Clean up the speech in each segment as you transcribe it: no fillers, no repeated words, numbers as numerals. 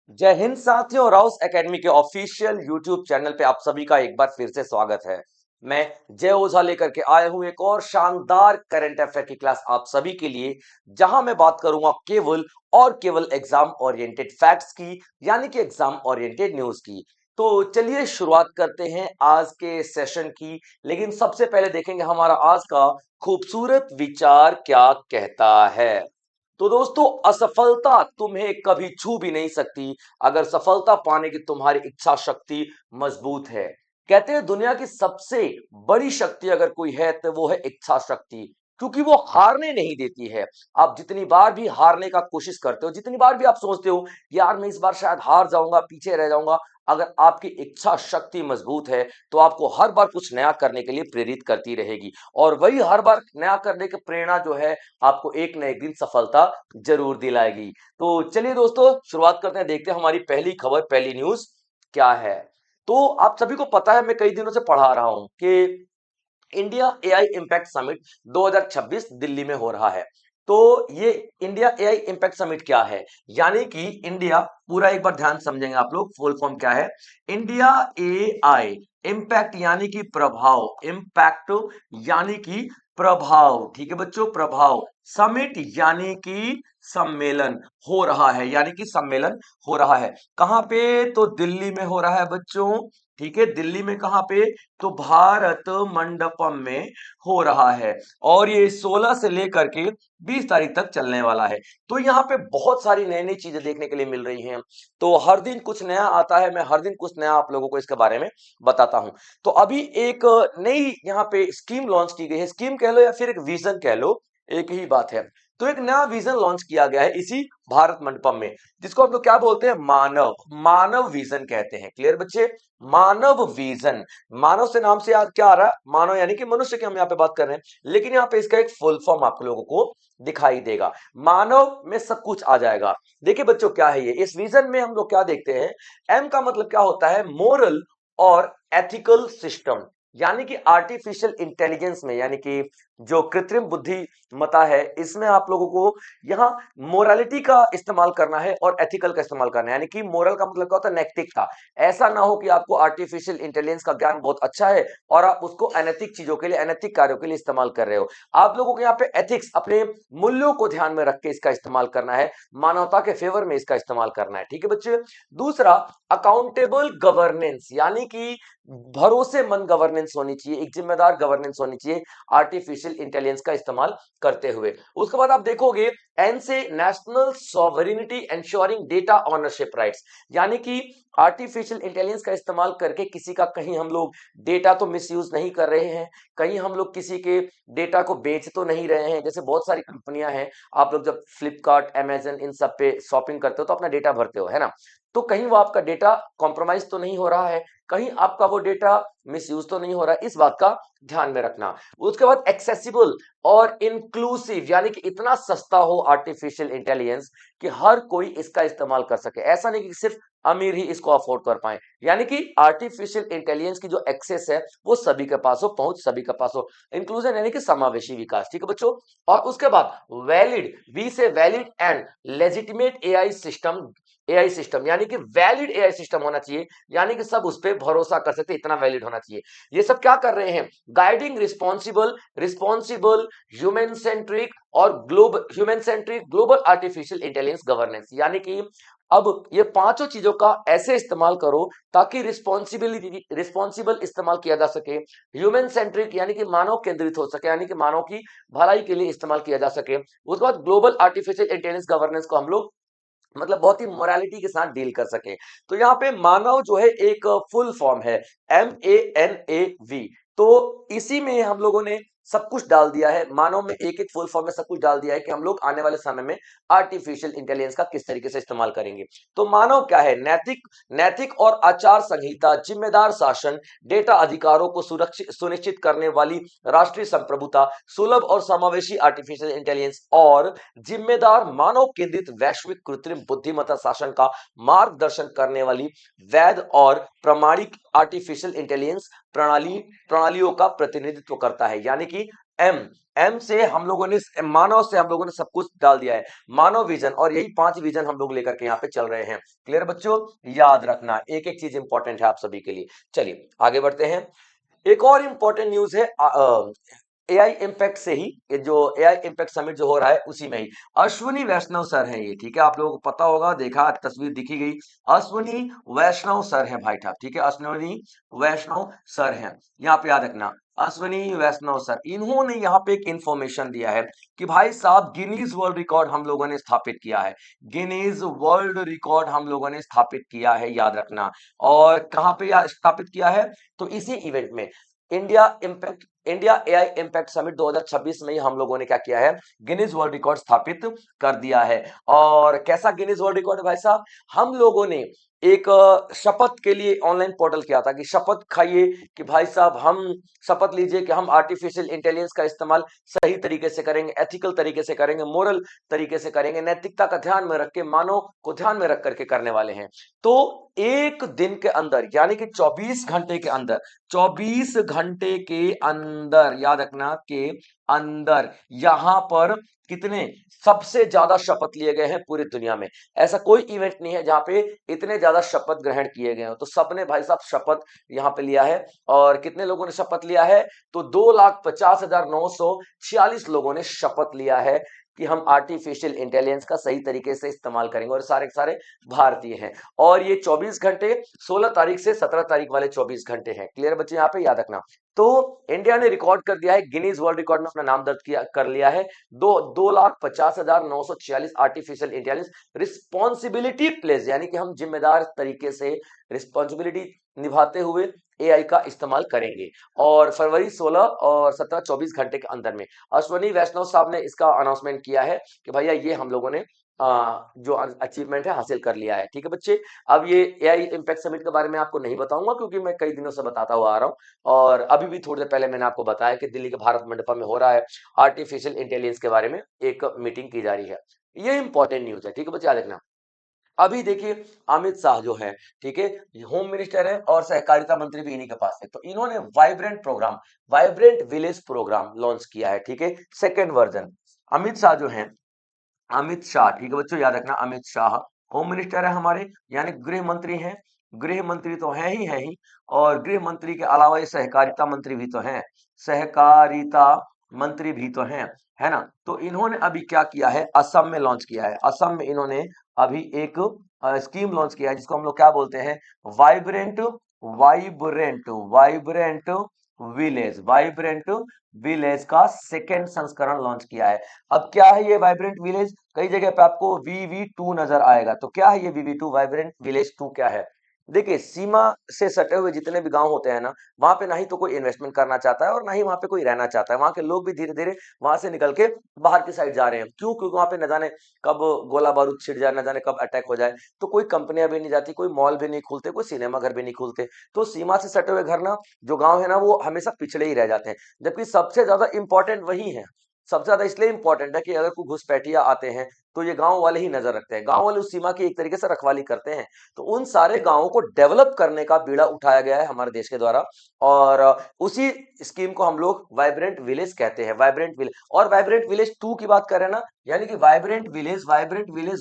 जय हिंद साथियों, Rouse academy के ऑफिशियल यूट्यूब चैनल पे आप सभी का एक बार फिर से स्वागत है। मैं जय ओझा लेकर के आया हूं एक और शानदार करंट अफेयर की क्लास आप सभी के लिए, जहां मैं बात करूंगा केवल और केवल एग्जाम ओरिएंटेड फैक्ट्स की, यानी कि एग्जाम ओरिएंटेड न्यूज की। तो चलिए शुरुआत करते हैं आज के सेशन की। लेकिन सबसे पहले देखेंगे हमारा आज का खूबसूरत विचार क्या कहता है। तो दोस्तों, असफलता तुम्हें कभी छू भी नहीं सकती अगर सफलता पाने की तुम्हारी इच्छा शक्ति मजबूत है। कहते हैं दुनिया की सबसे बड़ी शक्ति अगर कोई है तो वो है इच्छा शक्ति, क्योंकि वो हारने नहीं देती है। आप जितनी बार भी हारने का कोशिश करते हो, जितनी बार भी आप सोचते हो यार मैं इस बार शायद हार जाऊंगा, पीछे रह जाऊंगा, अगर आपकी इच्छा शक्ति मजबूत है तो आपको हर बार कुछ नया करने के लिए प्रेरित करती रहेगी। और वही हर बार नया करने की प्रेरणा जो है आपको एक न एक दिन सफलता जरूर दिलाएगी। तो चलिए दोस्तों, शुरुआत करते हैं, देखते हैं हमारी पहली खबर, पहली न्यूज क्या है। तो आप सभी को पता है, मैं कई दिनों से पढ़ा रहा हूं कि India AI impact summit 2026 Delhi में हो रहा है। तो ये इंडिया एआई इम्पैक्ट समिट क्या है, यानी कि इंडिया, पूरा एक बार ध्यान समझेंगे आप लोग, फुल फॉर्म क्या है। इंडिया एआई इम्पैक्ट यानी कि प्रभाव, इम्पैक्ट यानी कि प्रभाव, ठीक है बच्चों, प्रभाव। समिट यानी कि सम्मेलन हो रहा है, यानी कि सम्मेलन हो रहा है। कहां पे? तो दिल्ली में हो रहा है बच्चों, ठीक है। दिल्ली में कहां पे? तो भारत मंडपम में हो रहा है। और ये 16 से लेकर के 20 तारीख तक चलने वाला है। तो यहाँ पे बहुत सारी नई नई चीजें देखने के लिए मिल रही हैं। तो हर दिन कुछ नया आता है, मैं हर दिन कुछ नया आप लोगों को इसके बारे में बताता हूं। तो अभी एक नई यहाँ पे स्कीम लॉन्च की गई है, स्कीम कह लो या फिर एक विजन कह लो, एक ही बात है। तो एक नया विजन लॉन्च किया गया है इसी भारत मंडपम में, जिसको हम लोग क्या बोलते हैं? मानव, मानव विजन कहते हैं। क्लियर बच्चे? मानव विजन। मानव से नाम से याद क्या आ रहा है? मानव यानी कि मनुष्य की हम यहाँ पे बात कर रहे हैं, लेकिन यहाँ पे इसका एक फुल फॉर्म आप लोगों को दिखाई देगा। मानव में सब कुछ आ जाएगा। देखिए बच्चों, क्या है ये, इस विजन में हम लोग क्या देखते हैं? एम का मतलब क्या होता है? मोरल और एथिकल सिस्टम, यानी कि आर्टिफिशियल इंटेलिजेंस में, यानी कि जो कृत्रिम बुद्धिमत्ता है, इसमें आप लोगों को यहाँ मोरालिटी का इस्तेमाल करना है और एथिकल का इस्तेमाल करना है। यानी कि मोरल का मतलब क्या होता है? नैतिकता। ऐसा ना हो कि आपको आर्टिफिशियल इंटेलिजेंस का ज्ञान बहुत अच्छा है और आप उसको अनैतिक चीजों के लिए, अनैतिक कार्यों के लिए इस्तेमाल कर रहे हो। आप लोगों को यहाँ पे एथिक्स, अपने मूल्यों को ध्यान में रख के इसका इस्तेमाल करना है, मानवता के फेवर में इसका इस्तेमाल करना है, ठीक है बच्चे। दूसरा, अकाउंटेबल गवर्नेंस, यानी कि भरोसेमंद गवर्नेंस होनी चाहिए, एक जिम्मेदार गवर्नेंस होनी चाहिए आर्टिफिशियल इंटेलिजेंस का इस्तेमाल करते हुए। उसके बाद आप देखोगे एन से national sovereignty ensuring data ownership rights, यानी कि आर्टिफिशियल इंटेलिजेंस का इस्तेमाल करके किसी का कहीं हम लोग डेटा तो मिसयूज नहीं कर रहे हैं, कहीं हम लोग किसी के डेटा को बेच तो नहीं रहे हैं। जैसे बहुत सारी कंपनियां हैं, आप लोग जब फ्लिपकार्ट, अमेजन, इन सब पे शॉपिंग करते हो तो अपना डेटा भरते हो, है ना? तो कहीं वो आपका डेटा कॉम्प्रोमाइज तो नहीं हो रहा है, कहीं आपका वो डेटा मिसयूज तो नहीं हो रहा है, इस बात का ध्यान में रखना। उसके बाद एक्सेसिबल और इंक्लूसिव, यानी कि इतना सस्ता हो आर्टिफिशियल इंटेलिजेंस कि हर कोई इसका इस्तेमाल कर सके, ऐसा नहीं कि सिर्फ अमीर ही इसको अफोर्ड कर पाए। यानी कि आर्टिफिशियल इंटेलिजेंस की जो एक्सेस है वो सभी के पास हो, पहुंच सभी के पास हो। इंक्लूजन यानी कि समावेशी विकास, ठीक है बच्चों। और उसके बाद वैलिड, वी से valid and legitimate AI system, यानी कि वैलिड एआई सिस्टम होना चाहिए, यानी कि सब उस पर भरोसा कर सकते, इतना वैलिड होना चाहिए। ये सब क्या कर रहे हैं? Guiding responsible responsible human centric global artificial intelligence governance, यानी कि अब ये पांचों चीजों का ऐसे इस्तेमाल करो ताकि रिस्पॉन्सिबल इस्तेमाल किया जा सके, ह्यूमन सेंट्रिक यानी कि मानव केंद्रित हो सके, यानी कि मानव की भलाई के लिए इस्तेमाल किया जा सके। उसके बाद ग्लोबल आर्टिफिशियल इंटेलिजेंस गवर्नेंस को हम लोग मतलब बहुत ही मोरालिटी के साथ डील कर सके। तो यहाँ पे मानव जो है एक फुल फॉर्म है, MANAV। तो इसी में हम लोगों ने सब कुछ डाल दिया है, मानव में एक एक फुल फॉर्म में सब कुछ डाल दिया है कि हम लोग आने वाले समय में आर्टिफिशियल इंटेलिजेंस का किस तरीके से इस्तेमाल करेंगे। तो मानव क्या है? नैतिक, नैतिक और आचार संहिता, जिम्मेदार शासन, डेटा अधिकारों को सुरक्षित सुनिश्चित करने वाली राष्ट्रीय संप्रभुता, सुलभ और समावेशी आर्टिफिशियल इंटेलिजेंस और जिम्मेदार मानव केंद्रित वैश्विक कृत्रिम बुद्धिमत्ता शासन का मार्गदर्शन करने वाली वैध और प्रमाणिक आर्टिफिशियल इंटेलिजेंस प्रणालियों का प्रतिनिधित्व करता है। यानी कि एम एम से हम लोगों ने, मानव से हम लोगों ने सब कुछ डाल दिया है, मानव विजन, और यही 5 विजन हम लोग लेकर के यहाँ पे चल रहे हैं। क्लियर बच्चों, याद रखना, एक एक चीज इंपॉर्टेंट है आप सभी के लिए। चलिए आगे बढ़ते हैं। एक और इंपॉर्टेंट न्यूज है एआई इम्पैक्ट से ही, ये जो एआई इम्पैक्ट समिट जो हो रहा है उसी में ही अश्विनी वैष्णव सर हैं ये, ठीक है, आप लोगों को पता होगा, देखा तस्वीर दिखी गई, अश्विनी वैष्णव सर हैं भाई साहब, ठीक है, अश्विनी वैष्णव सर हैं, यहाँ पे याद रखना, अश्विनी वैष्णव सर, इन्होंने यहाँ पे एक इंफॉर्मेशन दिया है कि भाई साहब गिनीज वर्ल्ड रिकॉर्ड हम लोगों ने स्थापित किया है, गिनीज वर्ल्ड रिकॉर्ड हम लोगों ने स्थापित किया है, याद रखना। और कहाँ पे स्थापित किया है, तो इसी इवेंट में, इंडिया एआई इम्पैक्ट समिट 2026 में ही हम लोगों ने क्या किया है, गिनीज वर्ल्ड रिकॉर्ड स्थापित कर दिया है। और कैसा गिनीज वर्ल्ड रिकॉर्ड है भाई साहब, हम लोगों ने एक शपथ के लिए ऑनलाइन पोर्टल किया था कि शपथ खाइए कि भाई साहब हम शपथ लीजिए कि हम आर्टिफिशियल इंटेलिजेंस का इस्तेमाल सही तरीके से करेंगे, एथिकल तरीके से करेंगे, मोरल तरीके से करेंगे, नैतिकता का ध्यान में रख के, मानव को ध्यान में रख करके करने वाले हैं। तो एक दिन के अंदर, यानी कि 24 घंटे के अंदर, 24 घंटे के अंदर, याद रखना, के अंदर यहां पर कितने सबसे ज्यादा शपथ लिए गए हैं पूरी दुनिया में। ऐसा कोई इवेंट नहीं है जहां पे इतने ज्यादा शपथ ग्रहण किए गए हो। तो सबने भाई साहब शपथ यहां पे लिया है। और कितने लोगों ने शपथ लिया है, तो 2,50,946 लोगों ने शपथ लिया है कि हम आर्टिफिशियल इंटेलिजेंस का सही तरीके से इस्तेमाल करेंगे, और सारे के सारे भारतीय हैं। और ये 24 घंटे 16 तारीख से 17 तारीख वाले 24 घंटे हैं। क्लियर बच्चे, यहाँ पे याद रखना। तो इंडिया ने रिकॉर्ड कर दिया है, गिनीज वर्ल्ड रिकॉर्ड में अपना नाम दर्ज किया कर लिया है। 2,50,946 आर्टिफिशियल इंटेलिजेंस रिस्पॉन्सिबिलिटी प्लेस, यानी कि हम जिम्मेदार तरीके से रिस्पॉन्सिबिलिटी निभाते हुए एआई का इस्तेमाल करेंगे। और फरवरी 16 और 17 24 घंटे के अंदर में अश्वनी वैष्णव साहब ने इसका अनाउंसमेंट किया है कि भैया ये हम लोगों ने जो अचीवमेंट है हासिल कर लिया है। ठीक है बच्चे, अब ये एआई इम्पैक्ट समिट के बारे में आपको नहीं बताऊंगा क्योंकि मैं कई दिनों से बताता हुआ आ रहा हूँ। और अभी भी थोड़ी देर पहले मैंने आपको बताया कि दिल्ली के भारत मंडपम में हो रहा है, आर्टिफिशियल इंटेलिजेंस के बारे में एक मीटिंग की जा रही है। ये इंपॉर्टेंट न्यूज है, ठीक है बच्चे, याद रखना। अभी देखिए अमित शाह जो है, ठीक है, होम मिनिस्टर है और सहकारिता मंत्री भी इन्हीं के पास है, तो इन्होंने vibrant program, vibrant village program launch किया है, ठीक है, सेकेंड वर्जन। अमित शाह जो है, अमित शाह, ठीक है बच्चों, याद रखना, अमित शाह होम मिनिस्टर है हमारे, यानी गृह मंत्री हैं। गृह मंत्री तो है ही, और गृह मंत्री के अलावा ये सहकारिता मंत्री भी तो हैं, सहकारिता मंत्री भी तो हैं, है ना। तो इन्होंने अभी क्या किया है, असम में लॉन्च किया है। असम में इन्होंने अभी एक स्कीम लॉन्च किया है जिसको हम लोग क्या बोलते हैं, vibrant, vibrant, vibrant village, vibrant village का सेकेंड संस्करण लॉन्च किया है। अब क्या है ये वाइब्रेंट विलेज, कई जगह पे आपको VV2 नजर आएगा, तो क्या है ये VV2, वाइब्रेंट विलेज 2 क्या है। देखिए सीमा से सटे हुए जितने भी गांव होते हैं ना, वहां पे ना ही तो कोई इन्वेस्टमेंट करना चाहता है और ना ही वहां पे कोई रहना चाहता है। वहां के लोग भी धीरे धीरे वहां से निकल के बाहर की साइड जा रहे हैं। क्यों? क्योंकि वहां पे न जाने कब गोला बारूद छिड़ जाए, न जाने कब अटैक हो जाए। तो कोई कंपनियां भी नहीं जाती, कोई मॉल भी नहीं खुलते, कोई सिनेमा घर भी नहीं खुलते। तो सीमा से सटे हुए घर ना, जो गांव है ना, वो हमेशा पिछड़े ही रह जाते हैं। जबकि सबसे ज्यादा इंपॉर्टेंट वही है, सबसे ज्यादा इसलिए इंपॉर्टेंट है कि अगर कोई घुसपैठिया आते हैं तो ये गांव वाले ही नजर रखते हैं, गांव वाले उस सीमा की एक तरीके से रखवाली करते हैं। तो उन सारे गांवों को डेवलप करने का बीड़ा उठाया गया है हमारे देश के द्वारा। और उसी स्कीम को हम लोग वाइब्रेंट विलेज कहते हैं, वाइब्रेंट विलेज। और वाइब्रेंट विलेज 2 की बात करें ना, यानी कि वाइब्रेंट विलेज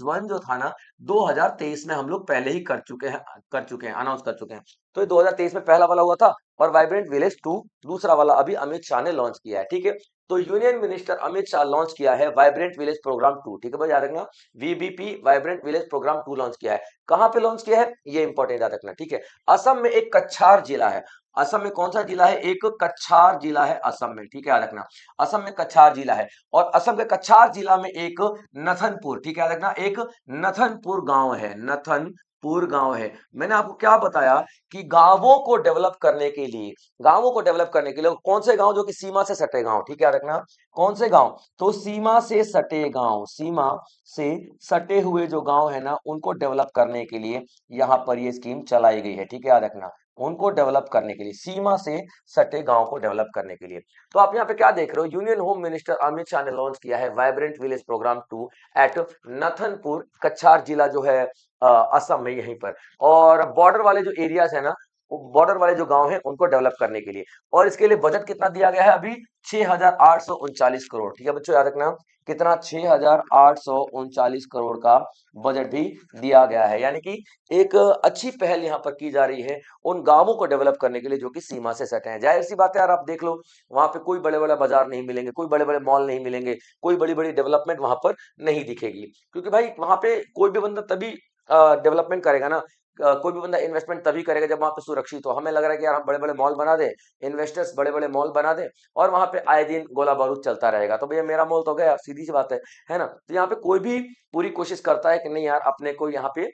1 जो था ना, 2023 में हम लोग पहले ही कर चुके हैं, अनाउंस कर चुके हैं। तो ये 2023 में पहला वाला हुआ था, और वाइब्रेंट विलेज 2 दूसरा वाला अभी अमित शाह ने लॉन्च किया है, ठीक है। तो union minister Amit Shah launch किया है वाइब्रेंट विलेज प्रोग्राम 2, ठीक है भाई, याद रखना, VBP vibrant village program 2 launch किया है। कहां पे लॉन्च किया है, ये इंपॉर्टेंट याद रखना, ठीक है। असम में एक कछार जिला है। असम में कौन सा जिला है, एक कछार जिला है असम में, ठीक है, याद रखना। असम में कछार जिला है, और असम के कछार जिला में एक नथनपुर, ठीक है, याद रखना, एक नथनपुर गांव है, नथनपुर गांव है। मैंने आपको क्या बताया कि गांवों को डेवलप करने के लिए कौन से गांव, जो कि सीमा से सटे गांव, ठीक है, याद रखना, कौन से गांव, तो सीमा से सटे गांव, सीमा से सटे हुए जो गांव है ना, उनको डेवलप करने के लिए यहां पर ये स्कीम चलाई गई है, ठीक है, याद रखना, उनको डेवलप करने के लिए, सीमा से सटे गांव को डेवलप करने के लिए। तो आप यहाँ पे क्या देख रहे हो, union home minister Amit Shah ने लॉन्च किया है वाइब्रेंट विलेज प्रोग्राम 2 एट नथनपुर, कछार जिला जो है असम में, यहीं पर। और बॉर्डर वाले जो एरियाज है ना, बॉर्डर वाले जो गांव हैं उनको डेवलप करने के लिए। और इसके लिए बजट कितना दिया गया है अभी? 6,839 करोड़। ठीक है बच्चों, याद रखना कितना? 6,839 करोड़ का बजट भी दिया गया है। यानी कि एक अच्छी पहल यहाँ पर की जा रही है उन गांवों को डेवलप करने के लिए जो कि सीमा से सटे हैं। जाहिर सी बात है यार, आप देख लो वहां पे कोई बड़े बड़े बाजार नहीं मिलेंगे, कोई बड़े बड़े मॉल नहीं मिलेंगे, कोई बड़ी बड़ी डेवलपमेंट वहां पर नहीं दिखेगी, क्योंकि भाई वहां पे कोई भी बंदा तभी डेवलपमेंट करेगा ना, कोई भी बंदा इन्वेस्टमेंट तभी करेगा जब वहां पे सुरक्षित हो। हमें लग रहा है कि यार हम बड़े बड़े मॉल बना दें, इन्वेस्टर्स बड़े बड़े मॉल बना दें और वहां पे आए दिन गोला बारूद चलता रहेगा, तो भैया मेरा मॉल तो गया, सीधी सी बात है ना? तो यहाँ पे कोई भी पूरी कोशिश करता है कि नहीं यार अपने को यहाँ पे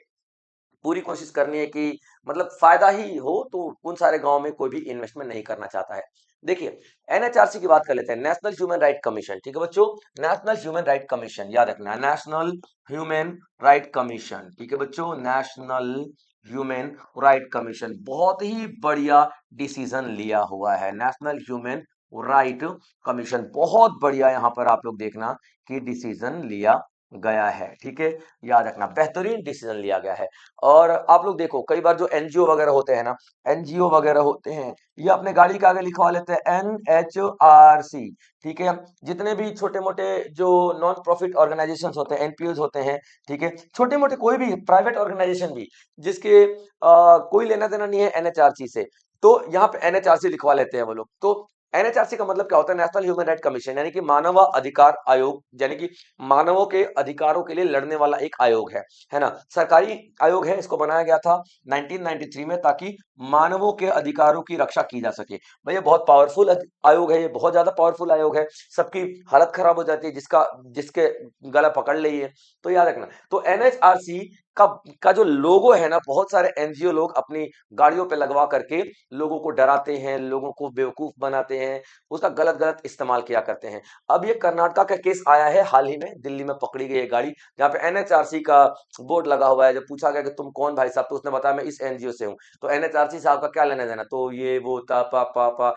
पूरी कोशिश करनी है कि मतलब फायदा ही हो, तो उन सारे गांव में कोई भी इन्वेस्टमेंट नहीं करना चाहता है। देखिए, एनएचआरसी की बात कर लेते हैं, नेशनल ह्यूमन राइट कमीशन। ठीक है बच्चों, नेशनल ह्यूमन राइट कमीशन, याद रखना नेशनल ह्यूमन राइट कमीशन। ठीक है बच्चों, नेशनल ह्यूमन राइट कमीशन बहुत ही बढ़िया डिसीजन लिया हुआ है। नेशनल ह्यूमन राइट कमीशन बहुत बढ़िया, यहाँ पर आप लोग देखना कि डिसीजन लिया गया है। ठीक है, याद रखना बेहतरीन डिसीजन लिया गया है। और आप लोग देखो कई बार जो एनजीओ वगैरह होते हैं ना, एनजीओ वगैरह होते हैं, ये अपने गाड़ी के आगे लिखवा लेते हैं NHRC। ठीक है, जितने भी छोटे मोटे जो नॉन प्रॉफिट ऑर्गेनाइजेशन होते हैं, एनपीओ होते हैं, ठीक है, छोटे मोटे कोई भी प्राइवेट ऑर्गेनाइजेशन भी जिसके कोई लेना देना नहीं है एनएचआरसी से, तो यहाँ पे एनएचआरसी लिखवा लेते हैं वो लोग। तो एनएचआरसी का मतलब क्या होता है? नेशनल ह्यूमन राइट कमीशन, यानी कि मानव अधिकार आयोग, यानी कि मानवों के अधिकारों के लिए लड़ने वाला एक आयोग है ना? सरकारी आयोग है, इसको बनाया गया था 1993 में ताकि मानवों के अधिकारों की रक्षा की जा सके। भाई ये बहुत पावरफुल आयोग है, ये बहुत ज्यादा पावरफुल आयोग है, सबकी हालत खराब हो जाती है जिसका जिसके गला पकड़ लिए। तो याद रखना, तो एनएचआरसी का जो लोगो है ना, बहुत सारे एनजीओ लोग अपनी गाड़ियों पे लगवा करके लोगों को डराते हैं, लोगों को बेवकूफ बनाते हैं, उसका गलत गलत इस्तेमाल किया करते हैं। अब ये कर्नाटक का केस आया है हाल ही में, दिल्ली में पकड़ी गई है गाड़ी जहाँ पे एनएचआरसी का बोर्ड लगा हुआ है। जब पूछा गया कि तुम कौन भाई साहब, तो उसने बताया मैं इस एनजीओ से हूँ। तो एनएचआरसी साहब का क्या लेना देना, तो ये वो ता पा पा पा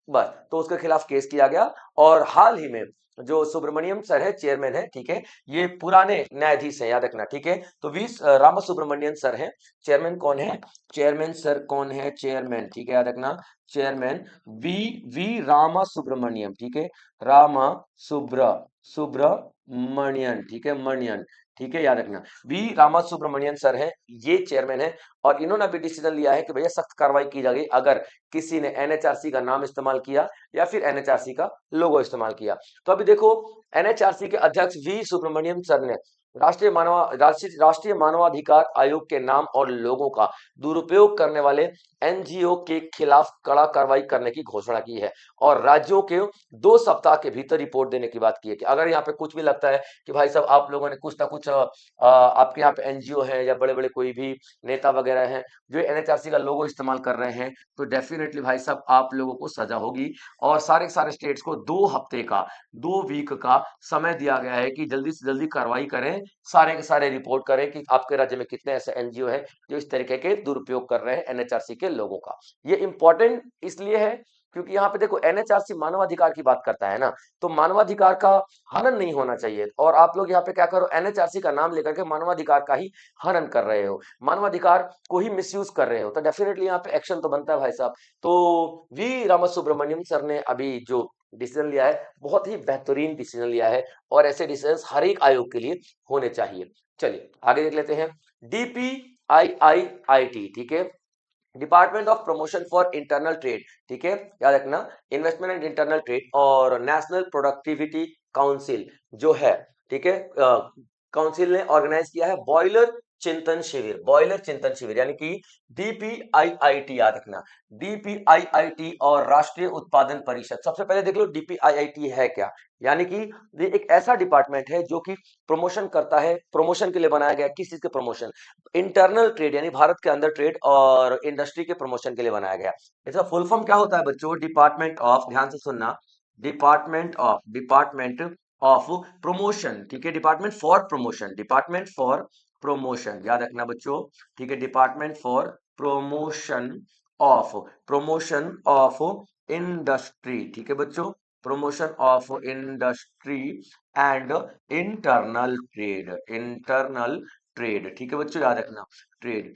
बस, तो उसके खिलाफ केस किया गया। और हाल ही में जो सुब्रमण्यम सर है, चेयरमैन है, ठीक है, ये पुराने न्यायाधीश है, याद रखना। ठीक है, तो वी रामा सुब्रमण्यन सर है। चेयरमैन कौन है? चेयरमैन सर कौन है? चेयरमैन, ठीक है, याद रखना, chairman V V Rama Subramanyam. ठीक है, रामा सुब्रमण्यन, ठीक है, मणियन, ठीक है, याद रखना वी रामा सुब्रमण्यन सर है, ये चेयरमैन है। और इन्होंने भी डिसीजन लिया है कि भैया सख्त कार्रवाई की जाएगी अगर किसी ने एनएचआरसी का नाम इस्तेमाल किया या फिर एनएचआरसी का लोगो इस्तेमाल किया। तो अभी देखो, एनएचआरसी के अध्यक्ष वी सुब्रमण्यम सर ने राष्ट्रीय मानवाधिकार आयोग के नाम और लोगों का दुरुपयोग करने वाले एनजीओ के खिलाफ कड़ा कार्रवाई करने की घोषणा की है और राज्यों के 2 सप्ताह के भीतर रिपोर्ट देने की बात की है कि अगर यहाँ पे कुछ भी लगता है कि भाई साहब आप लोगों ने कुछ ना कुछ आपके यहाँ पे एनजीओ है या बड़े बड़े कोई भी नेता वगैरह हैं जो एनएचआरसी का लोगो इस्तेमाल कर रहे हैं, तो डेफिनेटली भाई साहब आप लोगों को सजा होगी। और सारे के सारे स्टेट्स को 2 हफ्ते का, 2 वीक का समय दिया गया है कि जल्दी से जल्दी कार्रवाई करें, सारे के सारे रिपोर्ट करें कि आपके राज्य में कितने ऐसे एनजीओ हैं जो इस तरीके के दुरुपयोग कर रहे हैं एनएचआरसी के लोगों का। ये इंपॉर्टेंट इसलिए है क्योंकि यहाँ पे देखो एनएचआरसी मानवाधिकार की बात करता है ना, तो मानवाधिकार का हनन नहीं होना चाहिए। और आप लोग यहाँ पे क्या करो, एनएचआरसी का नाम लेकर के मानवाधिकार का ही हनन कर रहे हो, मानवाधिकार को ही मिसयूज कर रहे हो, तो डेफिनेटली यहाँ पे एक्शन तो बनता है भाई साहब। तो वी रामासुब्रमण्यम सर ने अभी जो डिसीजन लिया है, बहुत ही बेहतरीन डिसीजन लिया है और ऐसे डिसीजन हर एक आयोग के लिए होने चाहिए। चलिए आगे देख लेते हैं, DPIIIT, ठीक है, department of promotion for internal trade, ठीक है, याद रखना, इन्वेस्टमेंट एंड इंटरनल ट्रेड और नेशनल प्रोडक्टिविटी काउंसिल जो है, ठीक है, काउंसिल ने ऑर्गेनाइज किया है बॉयलर चिंतन शिविर, यानी कि DPIIT, याद रखना, DPIIT और राष्ट्रीय उत्पादन परिषद। सबसे पहले देख लो DPIIT है क्या, यानी कि ये एक ऐसा डिपार्टमेंट है जो कि प्रमोशन करता है, प्रमोशन के लिए बनाया गया, किस चीज के प्रमोशन? इंटरनल ट्रेड, यानी भारत के अंदर ट्रेड और इंडस्ट्री के प्रमोशन के लिए बनाया गया। इसका फुल फॉर्म क्या होता है बच्चों? डिपार्टमेंट ऑफ, ध्यान से सुनना, डिपार्टमेंट ऑफ प्रमोशन, ठीक है, डिपार्टमेंट फॉर प्रमोशन, याद रखना बच्चों, ठीक है, ऑफ प्रमोशन ऑफ इंडस्ट्री, ठीक है बच्चों, promotion of industry and internal trade, ठीक है बच्चों, याद रखना ट्रेड।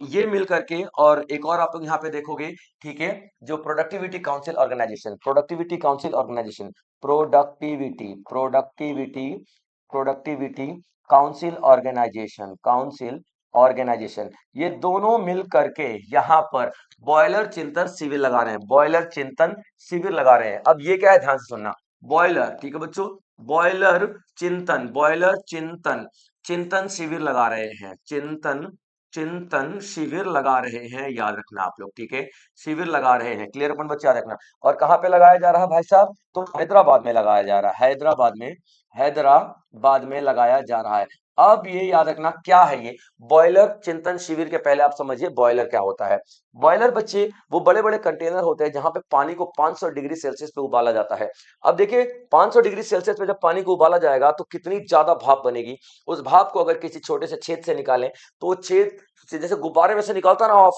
ये मिल करके, और एक और आप लोग यहाँ पे देखोगे, ठीक है, जो productivity council organisation, productivity council organisation, productivity productivity productivity council organisation, council organisation, ये दोनों मिल करके यहाँ पर बॉयलर चिंतन शिविर लगा रहे हैं, बॉयलर चिंतन शिविर लगा रहे हैं। अब ये क्या है, ध्यान से सुनना, बॉयलर, ठीक है बच्चों, बॉयलर चिंतन, बॉयलर चिंतन चिंतन शिविर लगा रहे हैं, चिंतन चिंतन शिविर लगा रहे हैं, याद रखना आप लोग, ठीक है, शिविर लगा रहे हैं, क्लियर अपन बच्चे, याद रखना। और कहाँ पे लगाया जा रहा है भाई साहब, तो हैदराबाद में लगाया जा रहा है, हैदराबाद में, हैदराबाद में लगाया जा रहा है। अब ये याद रखना क्या है ये बॉयलर चिंतन शिविर, के पहले आप समझिए बॉयलर क्या होता है। बॉयलर बच्चे वो बड़े बड़े कंटेनर होते हैं जहां पे पानी को 500 डिग्री सेल्सियस पे उबाला जाता है। अब देखिए 500 डिग्री सेल्सियस पे जब पानी को उबाला जाएगा तो कितनी ज्यादा भाप बनेगी। उस भाप को अगर किसी छोटे से छेद से निकालें तो वो छेद से जैसे गुब्बारे में से निकलता है ना,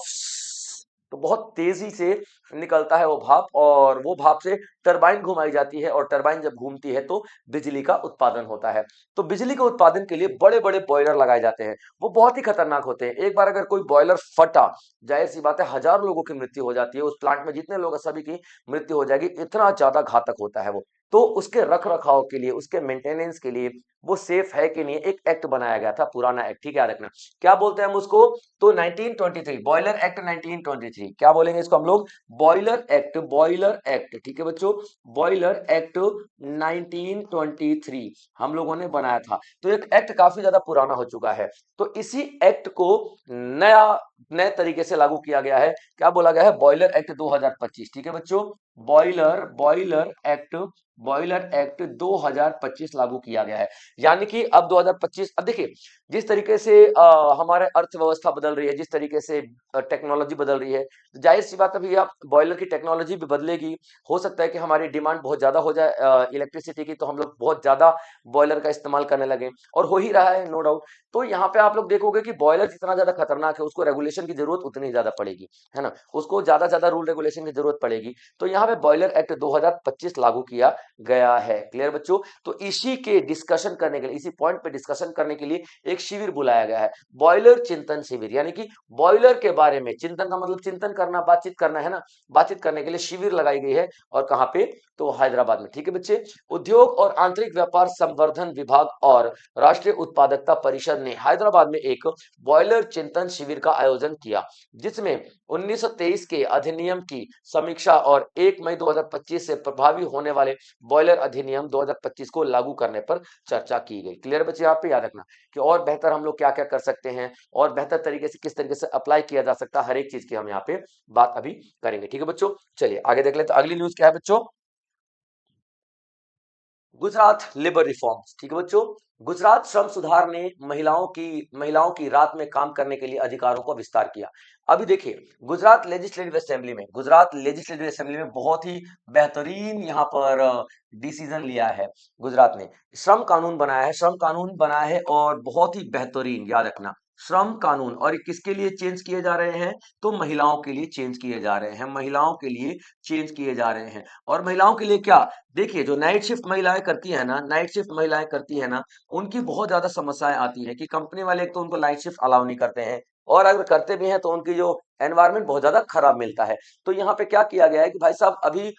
तो बहुत तेजी से निकलता है वो भाप, और वो भाप से टरबाइन घुमाई जाती है, और टरबाइन जब घूमती है तो बिजली का उत्पादन होता है। तो बिजली के उत्पादन के लिए बड़े बड़े बॉयलर लगाए जाते हैं, वो बहुत ही खतरनाक होते हैं। एक बार अगर कोई बॉयलर फटा, जाहिर सी बात है हजारों लोगों की मृत्यु हो जाती है, उस प्लांट में जितने लोग हैं सभी की मृत्यु हो जाएगी, इतना ज्यादा घातक होता है वो। तो उसके रख रखाव के लिए, उसके मेंटेनेंस के लिए वो सेफ है कि नहीं, एक एक्ट बनाया गया था, पुराना एक्ट, ठीक है, याद रखना। क्या बोलते हैं हम उसको, तो 1923, बॉयलर एक्ट 1923, क्या बोलेंगे इसको हम लोग, बॉयलर एक्ट, बॉयलर एक्ट, ठीक है बच्चों, बॉयलर एक्ट 1923 हम लोगों ने बनाया था। तो एक एक्ट काफी ज्यादा पुराना हो चुका है, तो इसी एक्ट को नया नए तरीके से लागू किया गया है। क्या बोला गया है, बॉयलर एक्ट 2025, ठीक है बच्चों, boiler boiler act, boiler act 2025 लागू किया गया है। यानी कि अब 2025, अब देखिए जिस तरीके से हमारे अर्थव्यवस्था बदल रही है, जिस तरीके से टेक्नोलॉजी बदल रही है, तो जाहिर सी बात है भैया बॉयलर की टेक्नोलॉजी भी बदलेगी। हो सकता है कि हमारी डिमांड बहुत ज्यादा हो जाए इलेक्ट्रिसिटी की, तो हम लोग बहुत ज्यादा बॉयलर का इस्तेमाल करने लगे, और हो ही रहा है, नो डाउट। तो यहाँ पे आप लोग देखोगे कि बॉयलर जितना ज्यादा खतरनाक है, उसको रेगुलेशन की जरूरत उतनी ज्यादा पड़ेगी, है ना, उसको ज्यादा ज्यादा रूल रेगुलेशन की जरूरत पड़ेगी। तो यहाँ पे बॉयलर एक्ट 2025 लागू किया गया है, क्लियर बच्चों। तो इसी के डिस्कशन करने के लिए, इसी पॉइंट पे डिस्कशन करने के लिए एक शिविर बुलाया गया है, बॉयलर चिंतन शिविर, यानी कि बॉयलर के बारे में, चिंतन का मतलब चिंतन करना, बातचीत करना, है ना, बातचीत करने के लिए शिविर लगाई गई है। और कहाँ पे, तो हैदराबाद में, ठीक है बच्चे। उद्योग और आंतरिक व्यापार संवर्धन विभाग और राष्ट्रीय उत्पादकता परिषद ने हैदराबाद में एक बॉयलर चिंतन शिविर का आयोजन किया, जिसमें 1923 के अधिनियम की समीक्षा और 1 मई 2025 से प्रभावी होने वाले बॉयलर अधिनियम 2025 को लागू करने पर चर्चा की गई। क्लियर बच्चे, यहाँ पे याद रखना कि और बेहतर हम लोग क्या क्या कर सकते हैं, और बेहतर तरीके से किस तरीके से अप्लाई किया जा सकता है, हर एक चीज की हम यहाँ पे बात अभी करेंगे, ठीक है बच्चों। चलिए आगे देख लेते हैं, अगली न्यूज क्या है बच्चों, गुजरात लेबर रिफॉर्म्स, ठीक है बच्चों। गुजरात श्रम सुधार ने महिलाओं की रात में काम करने के लिए अधिकारों को विस्तार किया। अभी देखिए गुजरात लेजिस्लेटिव असेंबली में बहुत ही बेहतरीन यहाँ पर डिसीजन लिया है गुजरात ने, श्रम कानून बनाया है, श्रम कानून बनाया है, और बहुत ही बेहतरीन, याद रखना, श्रम कानून। और ये किसके लिए चेंज किए जा रहे हैं, तो महिलाओं के लिए चेंज किए जा रहे हैं, महिलाओं के लिए चेंज किए जा रहे हैं। और महिलाओं के लिए क्या, देखिए जो नाइट शिफ्ट महिलाएं करती है ना, नाइट शिफ्ट महिलाएं करती है ना, उनकी बहुत ज्यादा समस्याएं आती हैं कि कंपनी वाले एक तो उनको नाइट शिफ्ट अलाउ नहीं करते हैं, और अगर करते भी हैं तो उनकी जो एनवायरनमेंट बहुत ज्यादा खराब मिलता है। तो यहाँ पे क्या किया गया है कि भाई साहब अभी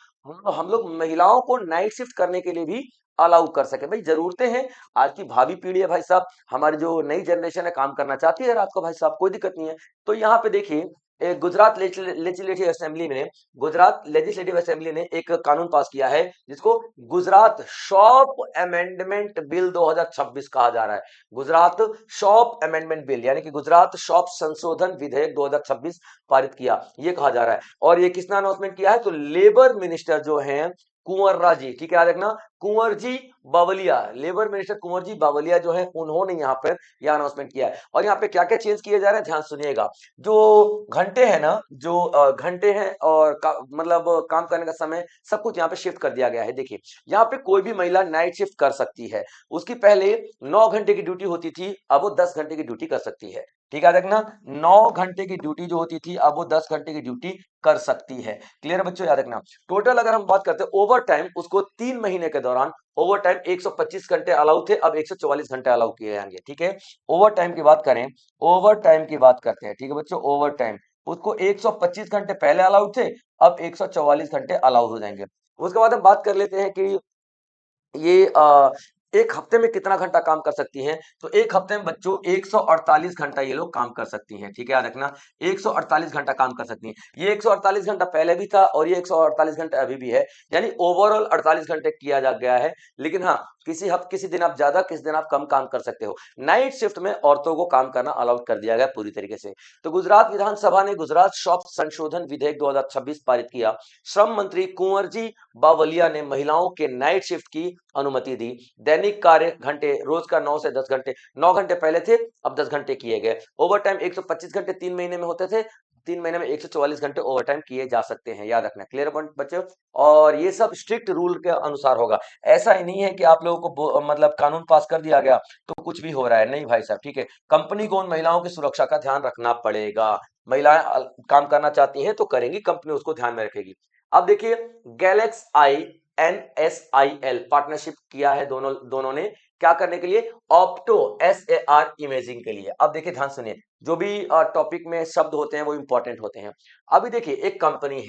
हम लोग महिलाओं को नाइट शिफ्ट करने के लिए भी अलाउ कर सके। भाई जरूरतें हैं, आज की भावी पीढ़ी है भाई साहब, हमारी जो नई जनरेशन है काम करना चाहती है रात को भाई साहब, कोई दिक्कत नहीं है। तो यहाँ पे देखिए गुजरात लेजिस्लेटिव असेंबली में, गुजरात लेजिस्लेटिव असेंबली ने एक कानून पास किया है जिसको गुजरात शॉप अमेंडमेंट बिल 2026 कहा जा रहा है। गुजरात शॉप अमेंडमेंट बिल यानी कि गुजरात शॉप संशोधन विधेयक 2026 पारित किया, ये कहा जा रहा है। और ये किसने अनाउंसमेंट किया है, तो लेबर मिनिस्टर जो हैं कुंवर जी, ठीक है, याद रखना, कुंवर जी बावलिया, लेबर मिनिस्टर कुंवर जी बावलिया जो है, उन्होंने यहाँ पर यह अनाउंसमेंट किया है। और यहाँ पे क्या क्या चेंज किए जा रहे हैं, ध्यान सुनिएगा। जो घंटे हैं ना, जो घंटे हैं और मतलब काम करने का समय, सब कुछ यहाँ पे शिफ्ट कर दिया गया है। देखिए यहाँ पे कोई भी महिला नाइट शिफ्ट कर सकती है, उसकी पहले 9 घंटे की ड्यूटी होती थी, अब वो 10 घंटे की ड्यूटी कर सकती है, ठीक है, देखना 9 घंटे की ड्यूटी जो होती थी अब वो 10 घंटे की ड्यूटी कर सकती है। क्लियर बच्चों, याद रखना। टोटल अगर हम बात करते हैं ओवर टाइम, उसको 3 महीने के दौरान ओवर टाइम 125 घंटे अलाउ थे, अब 144 घंटे अलाउ किए जाएंगे। ठीक है, ओवर टाइम की बात करें, ओवर टाइम की बात करते हैं। ठीक है बच्चों, ओवर टाइम उसको 125 घंटे पहले अलाउ थे, अब 144 घंटे अलाउ हो जाएंगे। उसके बाद हम बात कर लेते हैं कि ये एक हफ्ते में कितना घंटा काम कर सकती हैं। तो एक हफ्ते में बच्चों 148 घंटा ये लोग काम कर सकती हैं। ठीक है, याद रखना 148 घंटा काम कर सकती हैं। ये 148 घंटा पहले भी था और ये 148 घंटे अभी भी है, यानी ओवरऑल 48 घंटे किया जा गया है। लेकिन हाँ, किसी दिन आप ज्यादा, किसी दिन आप कम काम कर सकते हो। नाइट शिफ्ट में औरतों को काम करना अलाउड कर दिया गया पूरी तरीके से। तो गुजरात विधानसभा ने गुजरात शॉप संशोधन विधेयक 2026 पारित किया। श्रम मंत्री कुंवर जी बावलिया ने महिलाओं के नाइट शिफ्ट की अनुमति दी। दैनिक कार्य घंटे रोज का 9 से 10 घंटे, 9 घंटे पहले थे, अब 10 घंटे किए गए। ओवर टाइम 125 घंटे 3 महीने में होते थे, 3 महीने में 144 घंटे ओवर टाइम किए जा सकते हैं। याद रखना, क्लियर पॉइंट बच्चों। और ये सब स्ट्रिक्ट रूल के अनुसार होगा। ऐसा ही नहीं है कि आप लोगों को मतलब कानून पास कर दिया गया तो कुछ भी हो रहा है, नहीं भाई साहब। ठीक है, कंपनी को उन महिलाओं की सुरक्षा का ध्यान रखना पड़ेगा। महिलाएं काम करना चाहती हैं तो करेंगी, कंपनी उसको ध्यान में रखेगी। अब देखिए, गैलेक्स आई NSIL पार्टनरशिप किया है दोनों ने, क्या करने के लिए? ऑप्टो SAR इमेजिंग के लिए। अब देखिए, ध्यान सुनिए, जो भी टॉपिक में शब्द होते हैं वो इंपॉर्टेंट होते हैं। अभी देखिए, एक कंपनी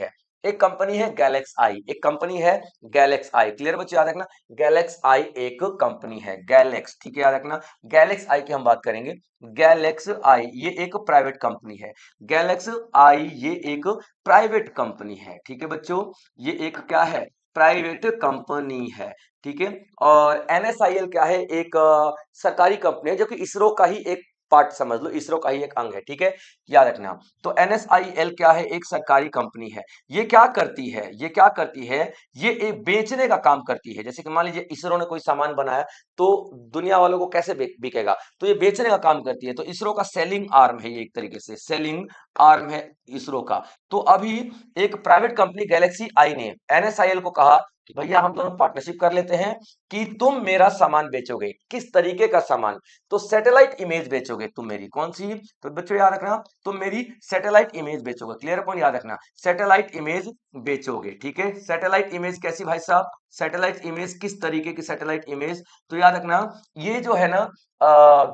है गैलेक्स आई, एक कंपनी है गैलेक्स आई। क्लियर बच्चे, याद रखना, गैलेक्स आई एक कंपनी है, गैलेक्स। ठीक है, याद रखना, गैलेक्स आई की हम बात करेंगे। गैलेक्स आई ये एक प्राइवेट कंपनी है, गैलेक्स आई ये एक प्राइवेट कंपनी है। ठीक है बच्चों, ये एक क्या है? प्राइवेट कंपनी है। ठीक है, और NSIL क्या है? एक सरकारी कंपनी है, जो कि इसरो का ही एक पार्ट समझ लो, इसरो का ही एक अंग है। ठीक है, याद रखना। तो NSIL क्या है? एक सरकारी कंपनी है। ये क्या करती है? ये क्या करती है? ये एक बेचने का काम करती है। जैसे कि मान लीजिए इसरो ने कोई सामान बनाया, तो दुनिया वालों को कैसे बिकेगा? तो ये बेचने का काम करती है। तो इसरो का सेलिंग आर्म है, ये एक तरीके से सेलिंग आर्म है इसरो का। तो अभी एक प्राइवेट कंपनी गैलेक्सी आई ने NSIL को कहा कि भैया हम दोनों पार्टनरशिप कर लेते हैं कि तुम मेरा सामान बेचोगे। किस तरीके का सामान? तो सैटेलाइट इमेज बेचोगे तुम मेरी। कौन सी? तो बच्चों याद रखना, तुम मेरी सैटेलाइट इमेज बेचोगे। क्लियर पॉइंट, याद रखना, सैटेलाइट इमेज बेचोगे। ठीक है, सैटेलाइट इमेज कैसी भाई साहब? सैटेलाइट इमेज किस तरीके की सैटेलाइट इमेज? तो याद रखना, ये जो है ना,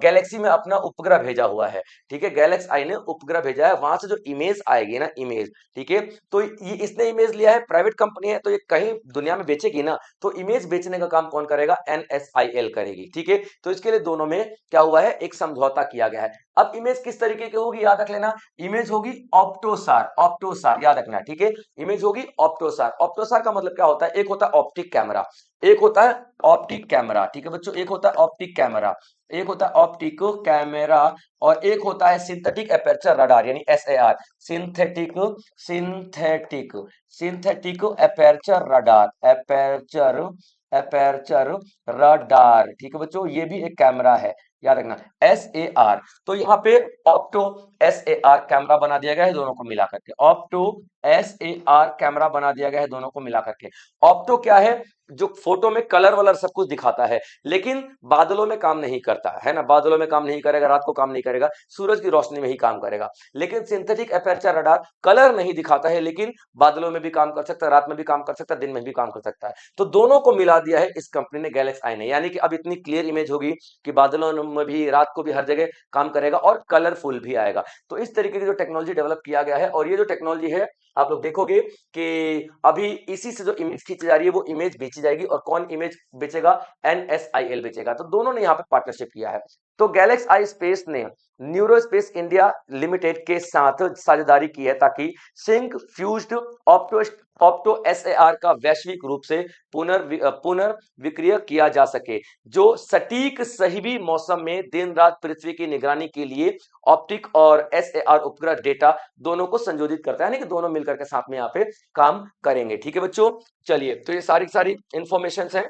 गैलेक्सी में अपना उपग्रह भेजा हुआ है। ठीक है, गैलेक्स आई ने उपग्रह भेजा है, वहां से जो इमेज आएगी ना, इमेज। ठीक है, तो ये इसने इमेज लिया है, प्राइवेट कंपनी है, तो ये कहीं दुनिया में बेचेगी ना, तो इमेज बेचने का काम कौन करेगा? NSIL करेगी। ठीक है, तो इसके लिए दोनों में क्या हुआ है? एक समझौता किया गया है। अब इमेज किस तरीके की होगी? याद रख लेना, इमेज होगी ऑप्टोसार, ऑप्टोसार याद रखना। ठीक है, इमेज होगी ऑप्टोसार। ऑप्टोसार का मतलब क्या होता है? एक होता है ऑप्टिक कैमरा, एक होता है ऑप्टिक कैमरा। ठीक है बच्चों, एक होता है ऑप्टिक कैमरा, एक होता है ऑप्टिक कैमरा, और एक होता है सिंथेटिक एपर्चर रडार, यानी SAR, synthetic synthetic synthetic aperture radar, aperture aperture radar. ठीक है बच्चों, ये भी एक कैमरा है, याद रखना, SAR। तो यहाँ पे ऑप्टो SAR कैमरा बना दिया गया है दोनों को मिला करके, ऑप्टो SAR कैमरा बना दिया गया है दोनों को मिला करके। ऑप्टो क्या है? जो फोटो में कलर वलर सब कुछ दिखाता है, लेकिन बादलों में काम नहीं करता है ना, बादलों में काम नहीं करेगा, रात को काम नहीं करेगा, सूरज की रोशनी में ही काम करेगा। लेकिन सिंथेटिक एपर्चर रडार कलर नहीं दिखाता है, लेकिन बादलों में भी काम कर सकता है, रात में भी काम कर सकता है, दिन में भी काम कर सकता है। तो दोनों को मिला दिया है इस कंपनी ने, गैलेक्स आई ने, यानी कि अब इतनी क्लियर इमेज होगी कि बादलों में भी, रात को भी, हर जगह काम करेगा और कलरफुल भी आएगा। तो इस तरीके की जो टेक्नोलॉजी डेवलप किया गया है, और ये जो टेक्नोलॉजी है, आप लोग देखोगे कि अभी इसी से जो इमेज खींची जा रही है वो इमेज बेची जाएगी, और कौन इमेज बेचेगा? NSIL बेचेगा। तो दोनों ने यहाँ पे पार्टनरशिप किया है। तो गैलेक्स आई स्पेस ने न्यूरोस्पेस इंडिया लिमिटेड के साथ साझेदारी की है, ताकि sync fused opto opto SAR का वैश्विक रूप से पुनर्विक्रय किया जा सके, जो सटीक सही मौसम में दिन रात पृथ्वी की निगरानी के लिए ऑप्टिक और SAR उपग्रह डेटा दोनों को संशोधित करता है, यानी कि दोनों मिलकर के साथ में यहाँ पे काम करेंगे। ठीक है बच्चों, चलिए, तो ये सारी सारी इंफॉर्मेशन है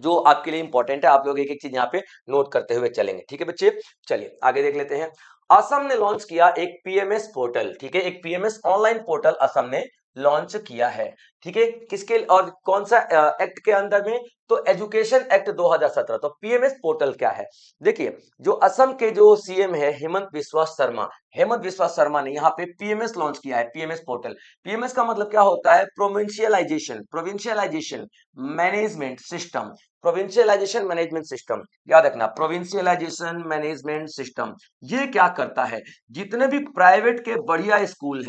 जो आपके लिए इंपॉर्टेंट है, आप लोग एक एक चीज यहाँ पे नोट करते हुए चलेंगे। ठीक है बच्चे, चलिए आगे देख लेते हैं। असम ने लॉन्च किया एक PMS पोर्टल। ठीक है, एक PMS ऑनलाइन पोर्टल असम ने लॉन्च किया है। ठीक है, किसके और कौन सा एक्ट के अंदर में? तो एजुकेशन एक्ट 2017। तो पीएमएस पोर्टल क्या है? देखिए, जो असम के जो सीएम है हेमंत बिस्वा शर्मा ने यहाँ पे पीएमएस लॉन्च किया है, पीएमएस पोर्टल। पीएमएस का मतलब क्या होता है? प्रोविंशियलाइजेशन मैनेजमेंट सिस्टम। प्रोविंशियलाइजेशन मैनेजमेंट सिस्टम, याद रखना, प्रोविंशियलाइजेशन मैनेजमेंट सिस्टम। ये क्या करता है? जितने भी प्राइवेट के बढ़िया स्कूल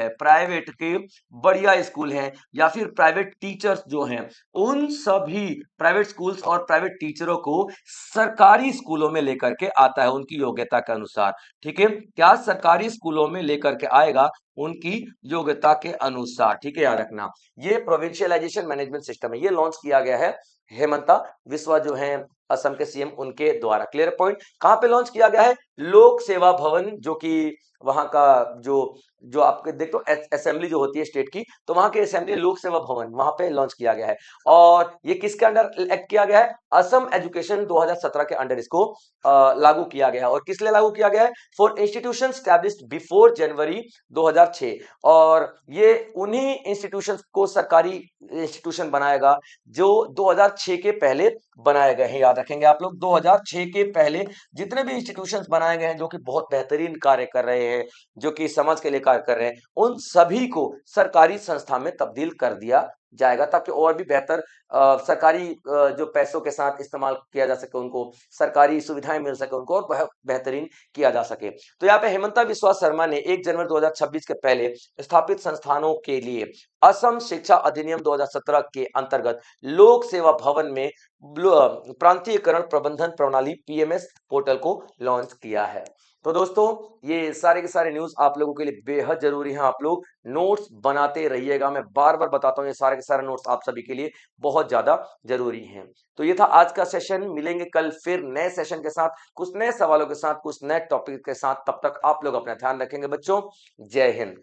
है या फिर प्राइवेट टीचर्स जो हैं, उन सभी प्राइवेट स्कूल्स और प्राइवेट टीचरों को सरकारी स्कूलों में लेकर के आता है उनकी योग्यता के अनुसार। ठीक है, क्या सरकारी स्कूलों में लेकर के आएगा? उनकी योग्यता के अनुसार। ठीक है, याद रखना, ये प्रोविंशियलाइजेशन मैनेजमेंट सिस्टम है, ये लॉन्च किया गया है हेमंता विश्वा जो है असम के सीएम, उनके द्वारा। Clear point? कहां पे लॉन्च किया गया है? लोक सेवा भवन, जो कि वहां का जो जो आपके देखो असेंबली जो होती है स्टेट की, तो वहां के असेंबली लोक सेवा भवन, वहां पे लॉन्च किया गया है। और ये किसके अंडर एक्ट किया गया है? असम एजुकेशन 2017 के अंडर इसको लागू किया गया है। और किस लिए लागू किया गया है? फॉर इंस्टीट्यूशन स्टैब्लिश्ड बिफोर जनवरी 2006। और ये उन्हीं इंस्टीट्यूशंस को सरकारी इंस्टीट्यूशन बनाएगा जो 2006 के पहले बनाए गए हैं। याद रखेंगे आप लोग, 2006 के पहले जितने भी इंस्टीट्यूशंस बनाए गए हैं जो कि बहुत बेहतरीन कार्य कर रहे हैं, जो कि समाज के लिए कार्य कर रहे हैं, उन सभी को सरकारी संस्था में तब्दील कर दिया जाएगा, ताकि और भी बेहतर सरकारी जो पैसों के साथ इस्तेमाल किया जा सके, उनको सरकारी सुविधाएं मिल सके, उनको और बेहतरीन किया जा सके। तो यहाँ पे हेमंता बिस्वा शर्मा ने 1 जनवरी 2026 के पहले स्थापित संस्थानों के लिए असम शिक्षा अधिनियम 2017 के अंतर्गत लोक सेवा भवन में प्रांतीयकरण प्रबंधन प्रणाली पीएमएस पोर्टल को लॉन्च किया है। तो दोस्तों, ये सारे के सारे न्यूज आप लोगों के लिए बेहद जरूरी हैं। आप लोग नोट्स बनाते रहिएगा, मैं बार बार बताता हूँ, ये सारे के सारे नोट्स आप सभी के लिए बहुत ज्यादा जरूरी हैं। तो ये था आज का सेशन, मिलेंगे कल फिर नए सेशन के साथ, कुछ नए सवालों के साथ, कुछ नए टॉपिक के साथ। तब तक आप लोग अपना ध्यान रखेंगे बच्चों। जय हिंद।